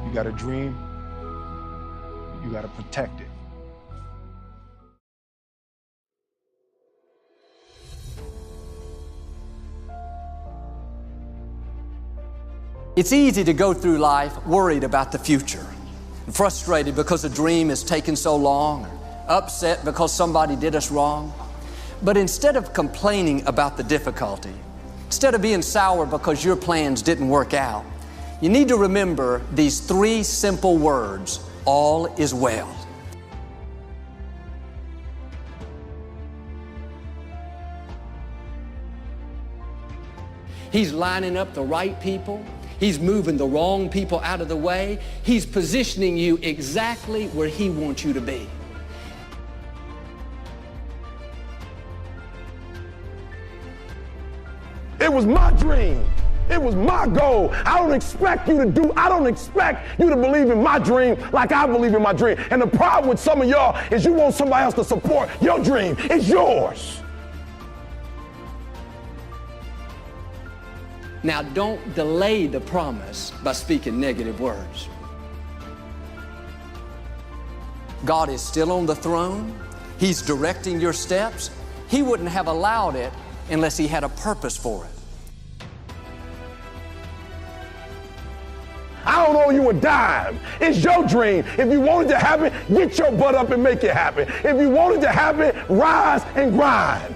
You got a dream, you got to protect it. It's easy to go through life worried about the future, frustrated because a dream has taken so long, or upset because somebody did us wrong. But instead of complaining about the difficulty, instead of being sour because your plans didn't work out, you need to remember these 3 simple words: all is well. He's lining up the right people. He's moving the wrong people out of the way. He's positioning you exactly where He wants you to be. It was my dream. It was my goal. I don't expect you to believe in my dream like I believe in my dream. And the problem with some of y'all is you want somebody else to support your dream. It's yours. Now, don't delay the promise by speaking negative words. God is still on the throne. He's directing your steps. He wouldn't have allowed it unless He had a purpose for it. I don't owe you a dime. It's your dream. If you want it to happen, get your butt up and make it happen. If you want it to happen, rise and grind.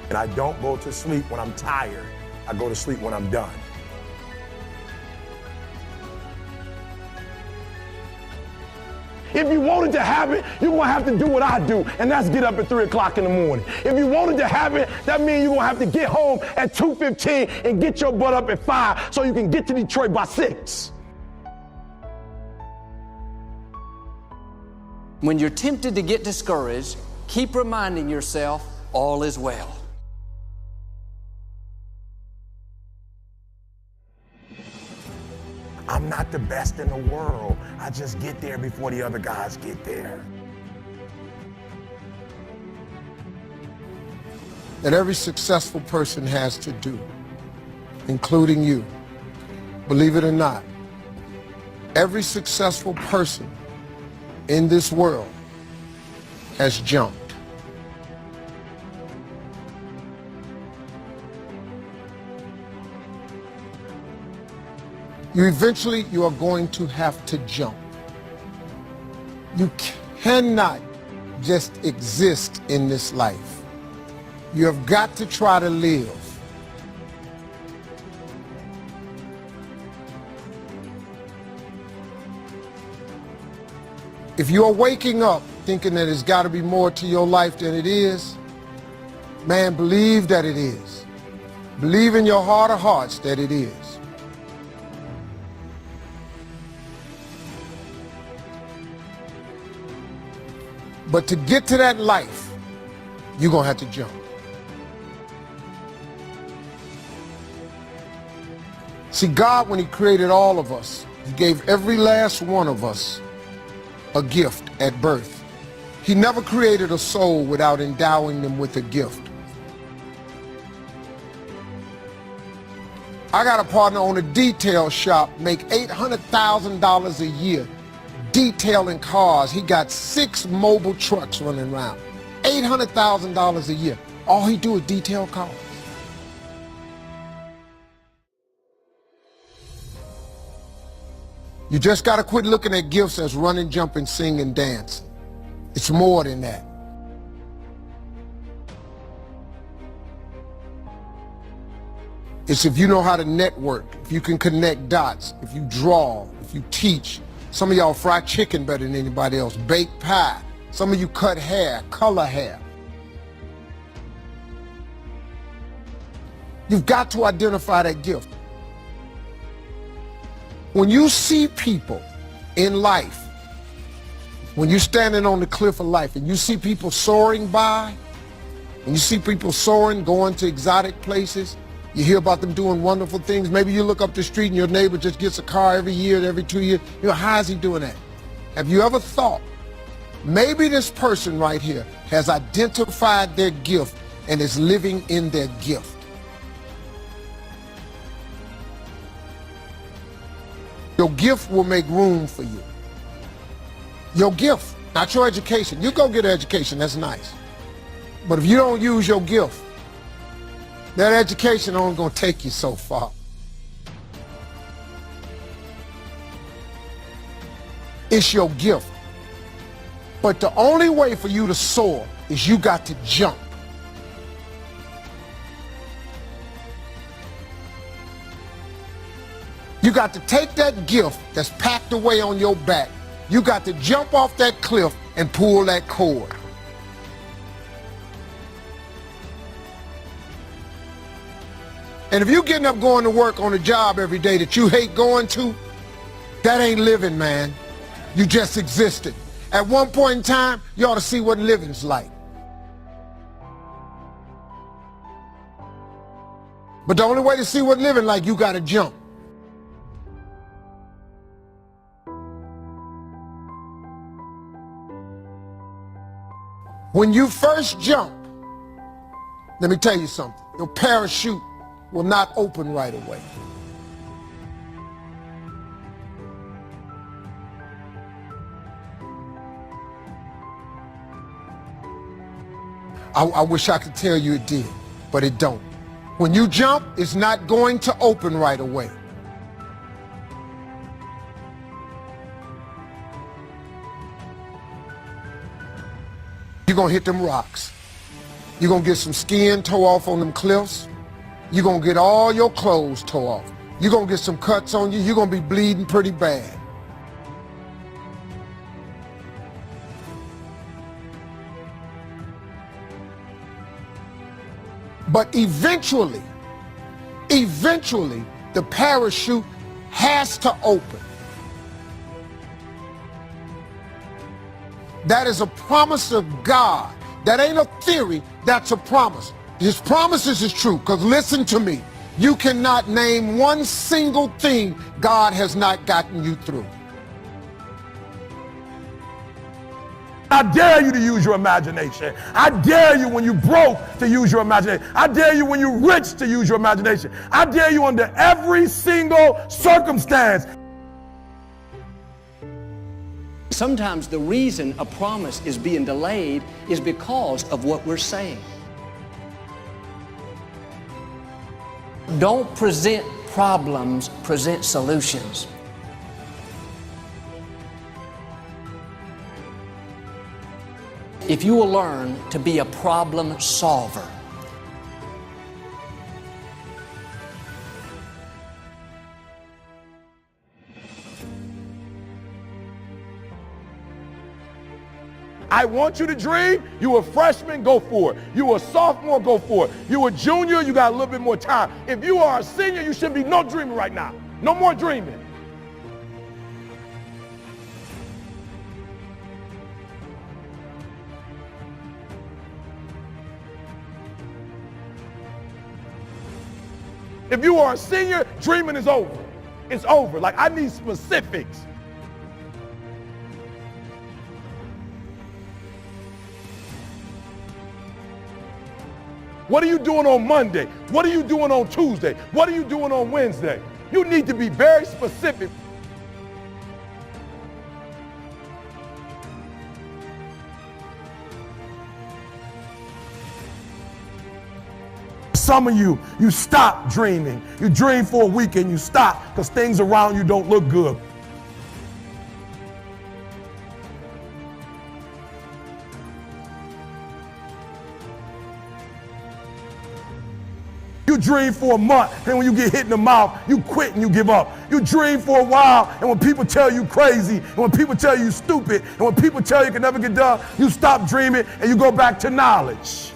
And I don't go to sleep when I'm tired. I go to sleep when I'm done. If you want it to happen, you're going to have to do what I do, and that's get up at 3 o'clock in the morning. If you want it to happen, that means you're going to have to get home at 2:15 and get your butt up at 5 so you can get to Detroit by 6. When you're tempted to get discouraged, keep reminding yourself all is well. I'm not the best in the world. I just get there before the other guys get there. That every successful person has to do, including you. Believe it or not, every successful person in this world has jumped. You are going to have to jump. You cannot just exist in this life. You have got to try to live. If you are waking up thinking that there's got to be more to your life than it is, man, believe that it is. Believe in your heart of hearts that it is. But to get to that life, you're going to have to jump. See, God, when He created all of us, He gave every last one of us a gift at birth. He never created a soul without endowing them with a gift. I got a partner on a detail shop, make $800,000 a year detailing cars. He got 6 mobile trucks running around. $800,000 a year. All he do is detail cars. You just got to quit looking at gifts as running, jumping, singing, dancing. It's more than that. It's if you know how to network, if you can connect dots, if you draw, if you teach. Some of y'all fry chicken better than anybody else, bake pie. Some of you cut hair, color hair. You've got to identify that gift. When you see people in life, when you're standing on the cliff of life and you see people soaring by, when you see people soaring, going to exotic places, you hear about them doing wonderful things. Maybe you look up the street and your neighbor just gets a car every year, every 2 years. You know, how is he doing that? Have you ever thought Maybe this person right here has identified their gift and is living in their gift. Your gift will make room for you. Your gift, not your education. You go get an education, that's nice. But if you don't use your gift, that education only gonna take you so far. It's your gift. But the only way for you to soar is you got to jump. You got to take that gift that's packed away on your back. You got to jump off that cliff and pull that cord. And if you're getting up going to work on a job every day that you hate going to, that ain't living, man. You just existed. At one point in time, you ought to see what living's like. But the only way to see what living like, you got to jump. When you first jump, let me tell you something, your parachute will not open right away. I wish I could tell you it did, but it don't. When you jump, it's not going to open right away. You're gonna hit them rocks. You're gonna get some skin tore off on them cliffs. You're gonna get all your clothes tore off. You're gonna get some cuts on you. You're gonna be bleeding pretty bad. But eventually, the parachute has to open. That is a promise of God. That ain't a theory, that's a promise. His promises is true, because listen to me. You cannot name one single thing God has not gotten you through. I dare you to use your imagination. I dare you when you're broke to use your imagination. I dare you when you're rich to use your imagination. I dare you under every single circumstance. Sometimes the reason a promise is being delayed is because of what we're saying. Don't present problems, present solutions. If you will learn to be a problem solver, I want you to dream. You a freshman, go for it. You a sophomore, go for it. You a junior, you got a little bit more time. If you are a senior, you should be no dreaming right now. No more dreaming. If you are a senior, dreaming is over. It's over. Like, I need specifics. What are you doing on Monday? What are you doing on Tuesday? What are you doing on Wednesday? You need to be very specific. Some of you stop dreaming. You dream for a week and you stop because things around you don't look good. You dream for a month, and when you get hit in the mouth, you quit and you give up. You dream for a while, and when people tell you crazy, and when people tell you stupid, and when people tell you can never get done, you stop dreaming and you go back to knowledge.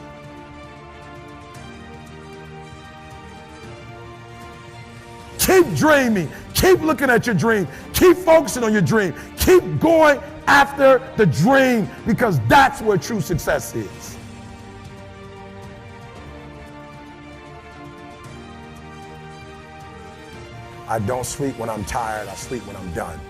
Keep dreaming. Keep looking at your dream. Keep focusing on your dream. Keep going after the dream, because that's where true success is. I don't sleep when I'm tired. I sleep when I'm done.